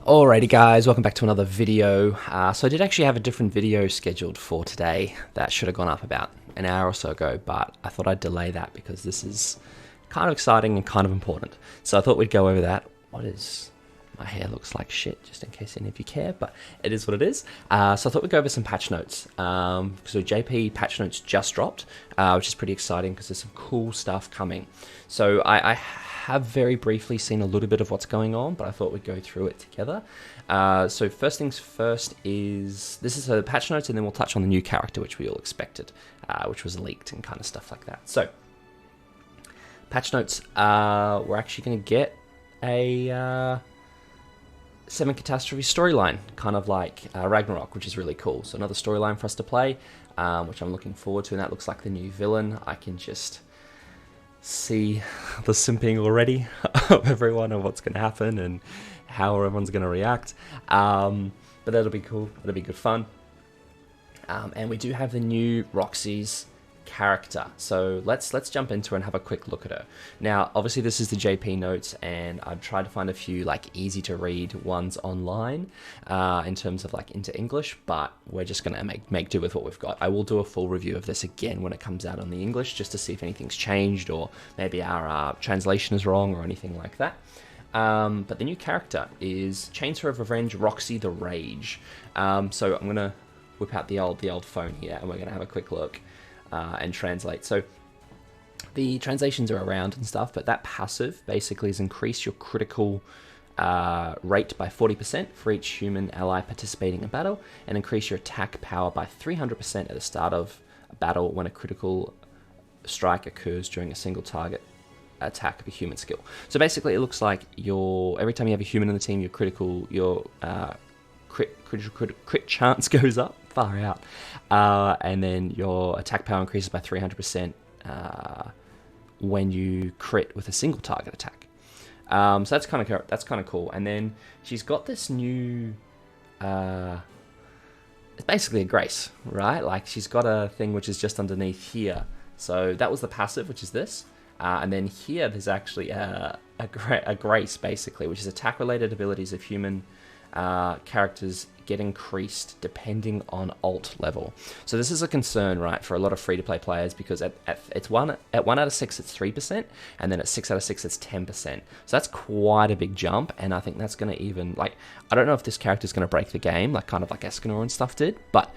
Alrighty guys, welcome back to another video. So I did actually have a different video scheduled for today that should have gone up about an hour or so ago, but I thought I'd delay that because this is kind of exciting and kind of important. So I thought we'd go over that. My hair looks like shit, just in case any of you care, but it is what it is. So I thought we'd go over some patch notes. So JP patch notes just dropped, which is pretty exciting because there's some cool stuff coming. So I have very briefly seen a little bit of what's going on, but I thought we'd go through it together. So first things first is, this is a patch notes, and then we'll touch on the new character, which we all expected, which was leaked and kind of stuff like that. So patch notes, we're actually going to get a 7 Catastrophe storyline, kind of like Ragnarok, which is really cool. So another storyline for us to play, which I'm looking forward to, and that looks like the new villain. I can just see the simping already of everyone and what's going to happen and how everyone's going to react. But that'll be cool. That'll be good fun. And we do have the new ROXY's character. So let's jump into it and have a quick look at her. Now, obviously this is the JP notes, and I've tried to find a few like easy to read ones online in terms of like into English, but we're just gonna make do with what we've got. I will do a full review of this again when it comes out on the English, just to see if anything's changed or maybe our translation is wrong or anything like that. But the new character is Chainsaw of Revenge, ROXY the Rage. So I'm gonna whip out the old phone here, and we're gonna have a quick look and translate. So the translations are around and stuff, but that passive basically is increase your critical rate by 40% for each human ally participating in battle, and increase your attack power by 300% at the start of a battle when a critical strike occurs during a single target attack of a human skill. So basically it looks like every time you have a human in the team, your crit chance goes up, far out, and then your attack power increases by 300% when you crit with a single target attack. So that's kind of cool. And then she's got this new, it's basically a grace, right? Like she's got a thing which is just underneath here. So that was the passive, which is this. And then here there's actually a grace, basically, which is attack-related abilities of human characters get increased depending on alt level. So this is a concern, right, for a lot of free-to-play players, because at 1 out of 6 it's 3%, and then at 6 out of 6 it's 10%. So that's quite a big jump, and I think that's going to even, like, I don't know if this character is going to break the game, like kind of like Escanor and stuff did, but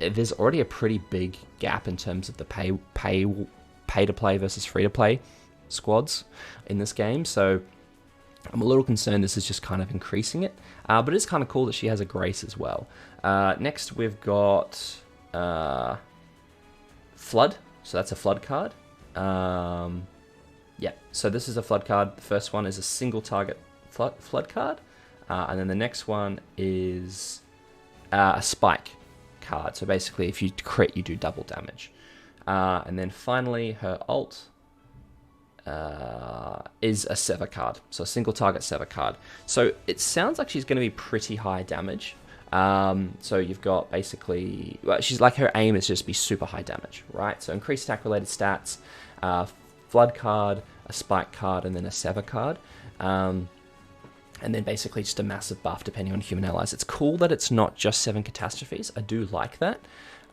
there's already a pretty big gap in terms of the pay-to-play versus free-to-play squads in this game. So I'm a little concerned this is just kind of increasing it, but it's kind of cool that she has a grace as well. Next we've got Flood, so that's a Flood card. Yeah, so this is a Flood card. The first one is a single target Flood card, and then the next one is a Spike card. So basically if you crit, you do double damage. And then finally her alt is a Sever card, so a single target Sever card. So it sounds like she's going to be pretty high damage. So you've got basically, well, she's like, her aim is just be super high damage, right? So increased attack related stats, Flood card, a Spike card, and then a Sever card. And then basically just a massive buff depending on human allies. It's cool that it's not just 7 Catastrophes. I do like that.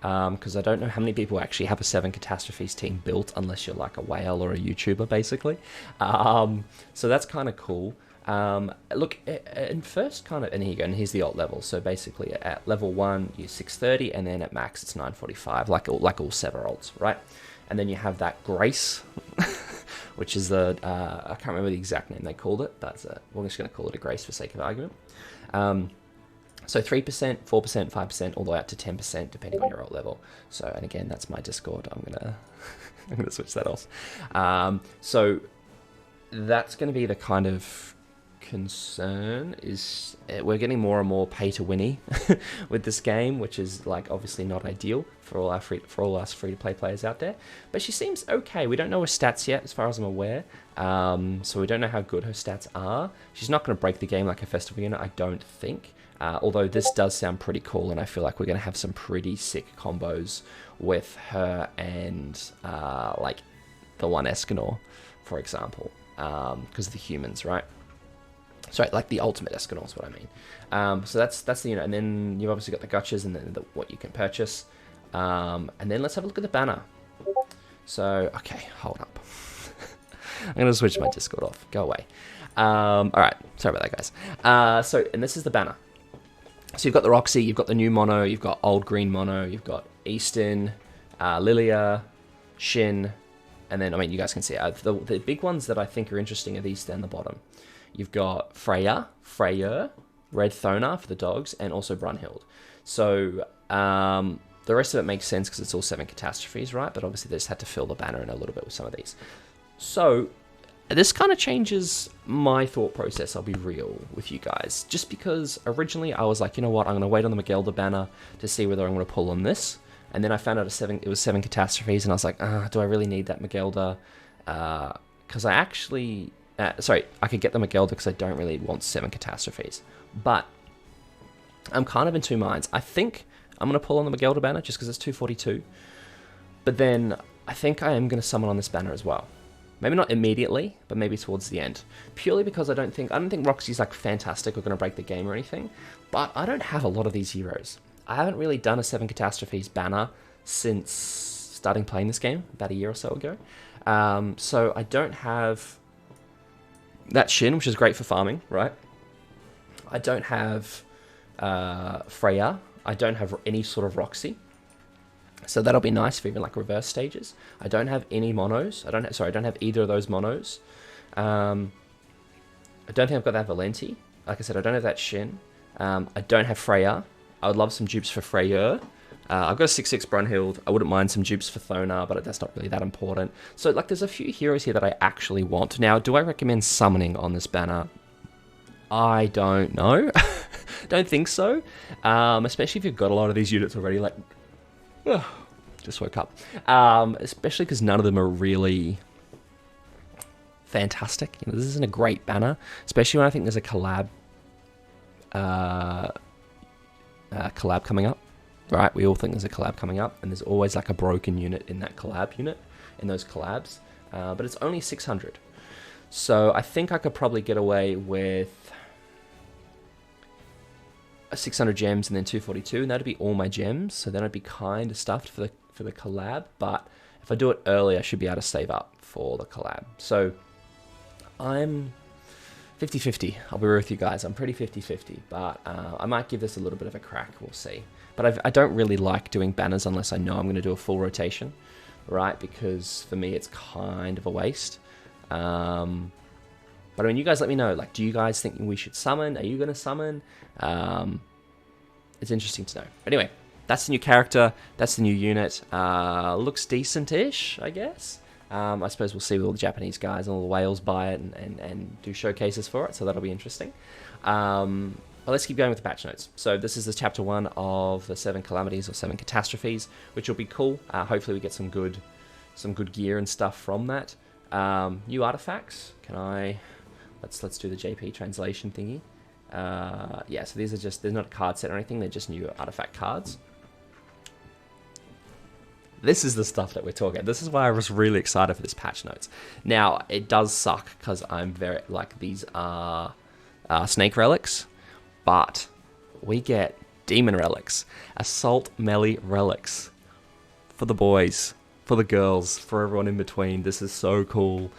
Because I don't know how many people actually have a 7 Catastrophes team built, unless you're like a whale or a YouTuber, basically. So that's kind of cool. Look, and first kind of, and here you go, and here's the alt level. So basically at level 1, you're 630, and then at max it's 945, like all Sever alts, right? And then you have that Grace, which is I can't remember the exact name they called it, but we're just going to call it a Grace for sake of argument. So 3%, 4%, 5%, all the way up to 10%, depending on your alt level. So, and again, that's my Discord. I'm gonna switch that off. So that's gonna be the kind of concern, is we're getting more and more pay to winny with this game, which is like obviously not ideal for all us free to play players out there. But she seems okay. We don't know her stats yet, as far as I'm aware. So we don't know how good her stats are. She's not going to break the game like a festival unit, I don't think. Although this does sound pretty cool, and I feel like we're going to have some pretty sick combos with her and like the one Escanor, for example, because of the humans, right? Sorry, like the ultimate Escanor is what I mean. So that's the unit, and then you've obviously got the gotchas and then what you can purchase. And then let's have a look at the banner. So, okay, hold up. I'm going to switch my Discord off. Go away. Alright, sorry about that, guys. And this is the banner. So you've got the ROXY, you've got the new mono, you've got old green mono, you've got Easton, Lilia, Shin, and then, I mean, you guys can see it. The big ones that I think are interesting are these down the bottom. You've got Freyr, Red Thonar for the dogs, and also Brunhild. So, the rest of it makes sense because it's all 7 catastrophes, right? But obviously they just had to fill the banner in a little bit with some of these. So, this kind of changes my thought process, I'll be real with you guys. Just because originally I was like, you know what, I'm going to wait on the Magelda banner to see whether I'm going to pull on this. And then I found out it was 7 catastrophes, and I was like, do I really need that Magelda? Because I actually... I could get the Magelda because I don't really want 7 catastrophes. But I'm kind of in two minds. I think I'm going to pull on the Magelda banner just because it's 242. But then I think I am going to summon on this banner as well. Maybe not immediately, but maybe towards the end. Purely because I don't think ROXY's like fantastic or going to break the game or anything. But I don't have a lot of these heroes. I haven't really done a 7 catastrophes banner since starting playing this game about a year or so ago. So I don't have that Shin, which is great for farming, right? I don't have Freyr. I don't have any sort of ROXY. So that'll be nice for even like reverse stages. I don't have any monos. I don't have either of those monos. I don't think I've got that Valenti. Like I said, I don't have that Shin. I don't have Freyr. I would love some dupes for Freyr. I've got a 6/6 Brunhild. I wouldn't mind some dupes for Thonar, but that's not really that important. So like there's a few heroes here that I actually want. Now, do I recommend summoning on this banner? I don't know. Don't think so. Especially if you've got a lot of these units already. Like, just woke up. Especially because none of them are really fantastic. You know, this isn't a great banner, especially when I think there's a collab coming up. Right, we all think there's a collab coming up, and there's always like a broken unit in that collab unit, in those collabs. But it's only 600. So I think I could probably get away with 600 gems and then 242, and that'd be all my gems. So then I'd be kind of stuffed for the collab. But if I do it early, I should be able to save up for the collab. So I'm 50-50. I'll be real with you guys. I'm pretty 50-50, but I might give this a little bit of a crack. We'll see. But I don't really like doing banners unless I know I'm going to do a full rotation, right? Because for me, it's kind of a waste. But I mean, you guys let me know. Like, do you guys think we should summon? Are you going to summon? It's interesting to know. Anyway, that's the new character. That's the new unit. Looks decent-ish, I guess. I suppose we'll see with all the Japanese guys and all the whales buy it and do showcases for it. So that'll be interesting. But let's keep going with the patch notes. So this is the chapter 1 of the 7 calamities or 7 catastrophes, which will be cool. Hopefully we get some good gear and stuff from that. New artifacts. Let's do the JP translation thingy. Yeah, so these are just, there's not a card set or anything, they're just new artifact cards. This is the stuff that we're talking about. This is why I was really excited for this patch notes. Now, it does suck because I'm very, like, these are snake relics, but we get demon relics, assault melee relics for the boys, for the girls, for everyone in between. This is so cool.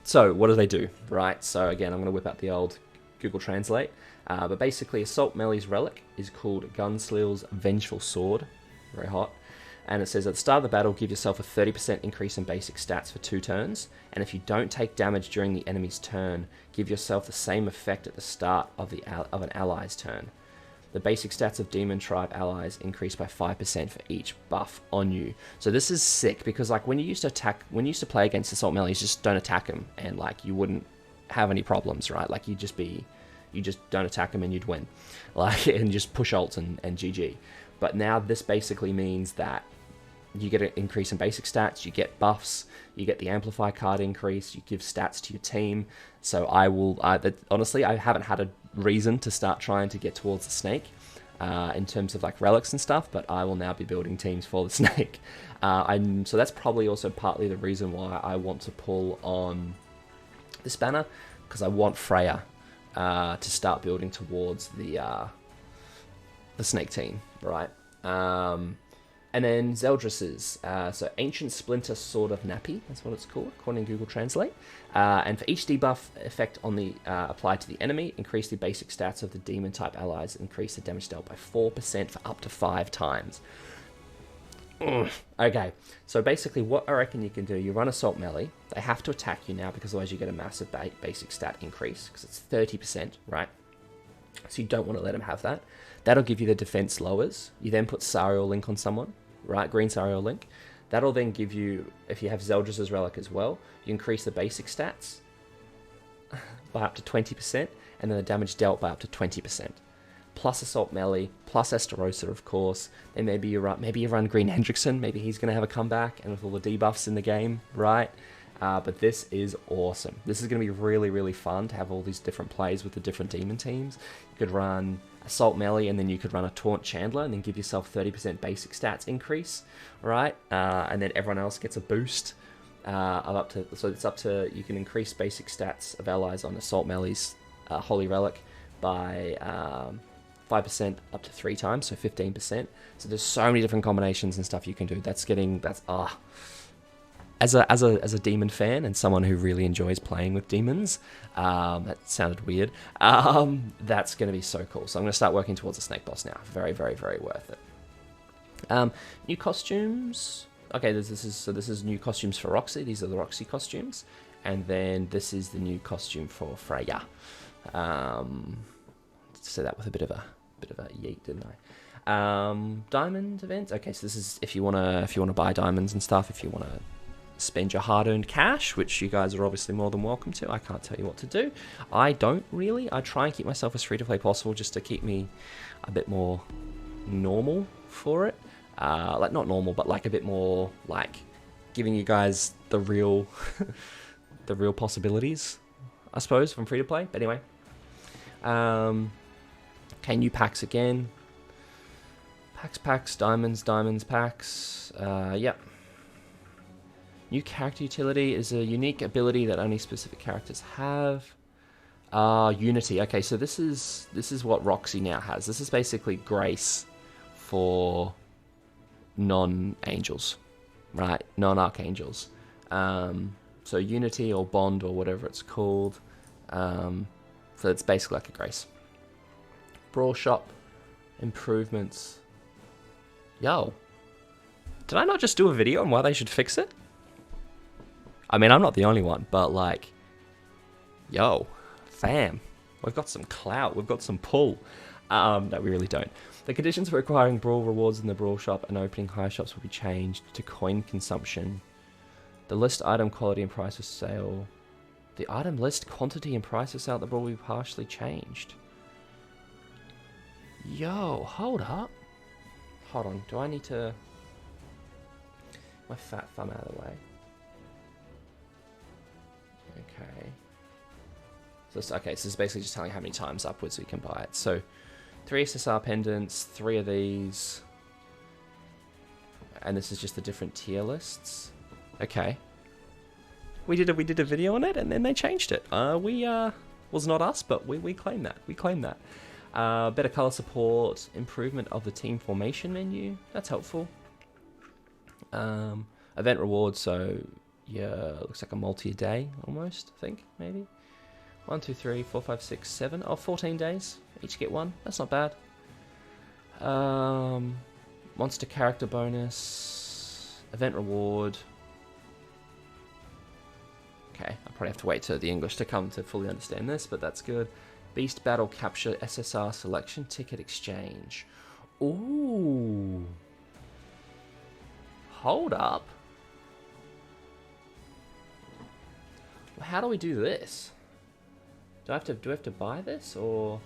So what do they do, right? So again, I'm going to whip out the old Google Translate. But basically, assault melee's relic is called Gunslill's Vengeful Sword. Very hot. And it says, at the start of the battle, give yourself a 30% increase in basic stats for 2 turns. And if you don't take damage during the enemy's turn, give yourself the same effect at the start of an ally's turn. The basic stats of Demon Tribe allies increase by 5% for each buff on you. So this is sick, because like when you used to play against assault melees, just don't attack them, and like you wouldn't have any problems, right? Like you just don't attack them and you'd win. Like, and just push ults and GG. But now this basically means that you get an increase in basic stats, you get buffs, you get the Amplify card increase, you give stats to your team. So honestly, I haven't had a reason to start trying to get towards the snake in terms of like relics and stuff, but I will now be building teams for the snake. So that's probably also partly the reason why I want to pull on this banner. because I want Freya to start building towards the snake team, right? And then Zeldris's, so Ancient Splinter Sword of Nappy, that's what it's called, according to Google Translate. And for each debuff effect on the applied to the enemy, increase the basic stats of the demon-type allies, increase the damage dealt by 4% for up to 5 times. Okay, so basically what I reckon you can do, you run Assault Melee, they have to attack you now because otherwise you get a massive basic stat increase, because it's 30%, right? So you don't want to let them have that. That'll give you the defense lowers. You then put Sariel Link on someone, right? Green Sariel Link. That'll then give you, if you have Zeldris' Relic as well, you increase the basic stats by up to 20%, and then the damage dealt by up to 20%. Plus Assault Melee, plus Esterosa, of course. Then maybe you run Green Hendrickson. Maybe he's going to have a comeback, and with all the debuffs in the game, right? But this is awesome. This is going to be really, really fun to have all these different plays with the different demon teams. You could run Assault Melee, and then you could run a Taunt Chandler, and then give yourself 30% basic stats increase, right? And then everyone else gets a boost of up to, so it's up to, you can increase basic stats of allies on Assault Melee's Holy Relic by 5% up to 3 times, so 15%. So there's so many different combinations and stuff you can do. As a demon fan and someone who really enjoys playing with demons, that sounded weird. That's going to be so cool. So I'm going to start working towards a snake boss now. Very, very, very worth it. New costumes. Okay, this is new costumes for ROXY. These are the ROXY costumes, and then this is the new costume for Freya. Say that with a bit of a yeet, didn't I? Diamond events. Okay, so this is if you wanna buy diamonds and stuff. If you wanna spend your hard-earned cash, which you guys are obviously more than welcome to. I can't tell you what to do. I don't really. I try and keep myself as free to play possible, just to keep me a bit more normal for it. Like not normal, but like a bit more like giving you guys the real, the real possibilities, I suppose, from free to play. But anyway, okay, new packs again. Packs, diamonds, packs. Yep. New character utility is a unique ability that only specific characters have. Unity. Okay, so this is what ROXY now has. This is basically grace for non-angels, right? Non-archangels. So unity or bond or whatever it's called. So it's basically like a grace. Brawl shop improvements. Yo, did I not just do a video on why they should fix it? I mean, I'm not the only one, but like, yo, fam, we've got some clout, we've got some pull. No, we really don't. The conditions for acquiring Brawl rewards in the Brawl shop and opening high shops will be changed to coin consumption. The list item quality and price of sale. The item list quantity and price of sale at the Brawl will be partially changed. Yo, hold up. Hold on, do I need to... My fat thumb out of the way. Okay. So this is basically just telling you how many times upwards we can buy it. So 3 SSR pendants, 3 of these, and this is just the different tier lists. Okay. We did a video on it, and then they changed it. Was not us, but we claim that. We claim that. Better color support, improvement of the team formation menu. That's helpful. Event rewards. So yeah, looks like a multi-a-day almost. I think maybe 1, 2, 3, 4, 5, 6, 7. Oh, 14 days. Each get 1. That's not bad. Monster character bonus. Event reward. Okay, I'll probably have to wait to the English to come to fully understand this, but that's good. Beast battle capture SSR selection ticket exchange. Ooh. Hold up. How do we do this? Do I have to buy this, or?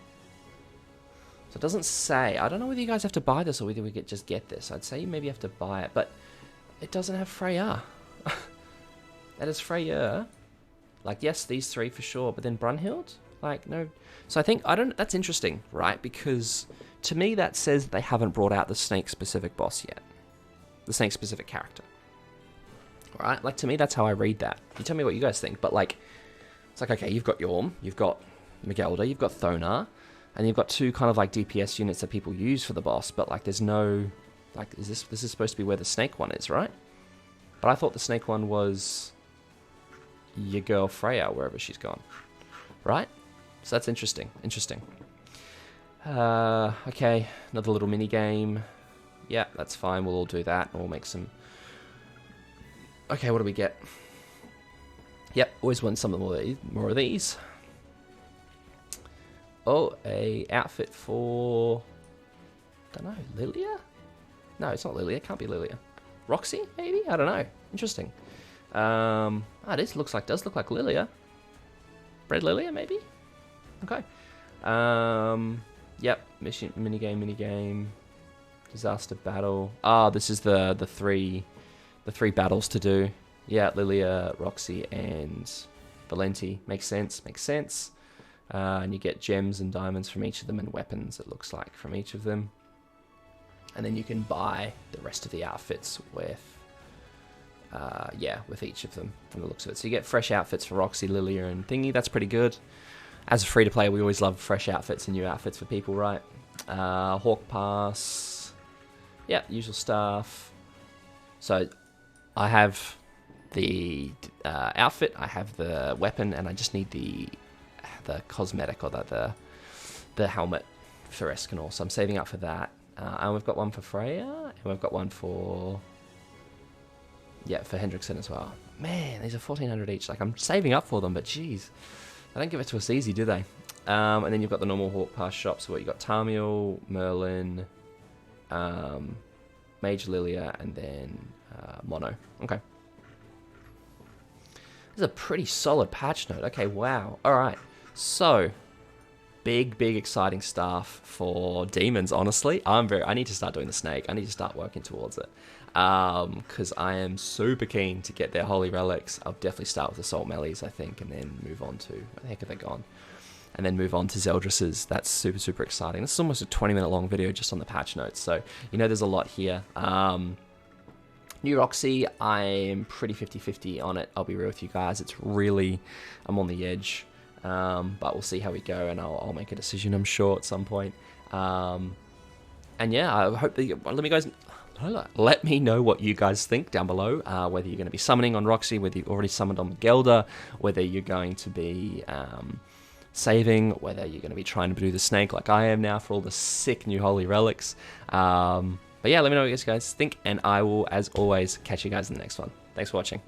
So it doesn't say. I don't know whether you guys have to buy this or whether we just get this. I'd say you maybe have to buy it, but it doesn't have Freya. That is Freya. Like, yes, these 3 for sure, but then Brunhild? Like, no. So I think, that's interesting, right? Because to me that says that they haven't brought out the snake-specific boss yet. The snake-specific character. Right? Like, to me, that's how I read that. You tell me what you guys think, but like, It's like, okay, you've got Yorm, you've got Magelda, you've got Thonar, and you've got 2 kind of like DPS units that people use for the boss, but like there's no, like, this is supposed to be where the snake one is, right? But I thought the snake one was your girl Freya, wherever she's gone, right? So that's interesting. Okay, another little mini game. Yeah, that's fine. We'll all do that. We'll make some. Okay, what do we get? Yep, always want some more of these. Oh, a outfit for. Don't know, Lilia? No, it's not Lilia. Can't be Lilia. Roxy, maybe? I don't know. Interesting. This does look like Lilia. Bread Lilia, maybe? Okay. Yep. Mission, minigame. Disaster battle. This is the three battles to do. Yeah, Lilia, Roxy, and Valenti. Makes sense. And you get gems and diamonds from each of them, and weapons, it looks like, from each of them. And then you can buy the rest of the outfits with each of them from the looks of it. So you get fresh outfits for Roxy, Lilia, and Thingy. That's pretty good. As a free-to-play, we always love fresh outfits and new outfits for people, right? Hawk Pass. Yeah, usual stuff. So I have the outfit, I have the weapon, and I just need the cosmetic, or the helmet for Escanor. So I'm saving up for that. And we've got one for Freya, and we've got one for Hendrickson as well. Man, these are 1,400 each. Like, I'm saving up for them, but geez, they don't give it to us easy, do they? And then you've got the normal Hawk Pass shop. So what you got? Tarmiel, Merlin, Mage Lilia, and then Mono. Okay. This is a pretty solid patch note. Okay, wow. All right. So, big exciting stuff for demons, honestly. I need to start doing the snake. I need to start working towards it. Because I am super keen to get their Holy Relics. I'll definitely start with the Soul Melees, I think, and then move on to... Where the heck have they gone? And then move on to Zeldris's. That's super exciting. This is almost a 20-minute long video just on the patch notes, so you know there's a lot here. New ROXY, I'm pretty 50-50 on it. I'll be real with you guys. It's really... I'm on the edge. But we'll see how we go, and I'll make a decision, I'm sure, at some point. And yeah, I hope that let me know what you guys think down below, whether you're going to be summoning on ROXY, whether you've already summoned on Gelda, whether you're going to be saving, whether you're going to be trying to do the snake like I am now for all the sick new Holy Relics. But yeah, let me know what you guys think, and I will, as always, catch you guys in the next one. Thanks for watching.